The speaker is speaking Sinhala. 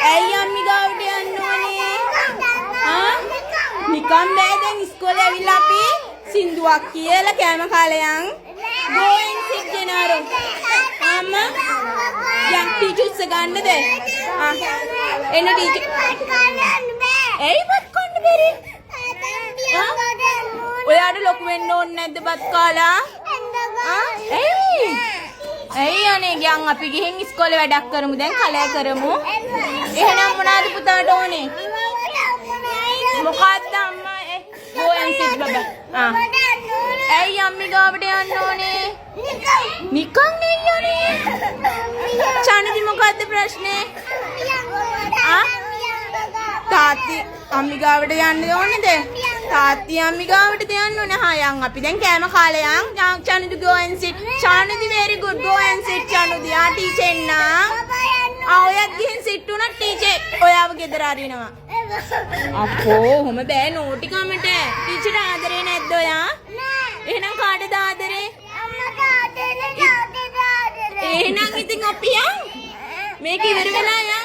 ඇයි අම්මි ගාවට යන්න ඕනේ? නිකන් බෑ දැන් ඉස්කෝලේ ඇවිල්ලා අපි සින්දුවක් කියලා කෑම කාලේ යන්. Go and sit Gennaro. අම්මා යන් ටීචර්ස් ගන්නද? එන්න ටීචර්. ඇයි බත් කන්න බැරි? ඔයාට ලොකු වෙන්න ඕනේ නැද්ද බත් කාලා? ඇයි අනේ ගියන් අපි ගිහින් ඉස්කෝලේ වැඩක් කරමු දැන් කලෑ කරමු. එහෙනම් මොනවද පුතාට ඕනේ? මොකක්ද අම්මා? Go and sit බබා. ඇයි අම්මි ගාවට යන්න ඕනේ? නිකන් නෙయ్యනේ. චානදි මොකද්ද ප්‍රශ්නේ? තාත්ති අම්මි ගාවට යන්න ඕනේද? තාත්ති අම්මි ගාවටද යන්න ඕනේ. හා යන් අපි දැන් කෑම කාලේ යන්. චානදි go and sit. චානදි very good. Go and sit චානදි. ආ ටීචර් එන්න. ඔයත් ගිහින් සිට් වුණා ටීචර්. ඔයාව ගෙදර අරිනවා. අපෝ ඔහොම බෑ නෝටි කමට. ටීචර් ආදරේ නැද්ද ඔයා? එහෙනම් කාටද ආදරේ? අම්මට ආදරේ. එහෙනම් ඉතින් අපි යන්. මේක ඉවර වෙලා යන්.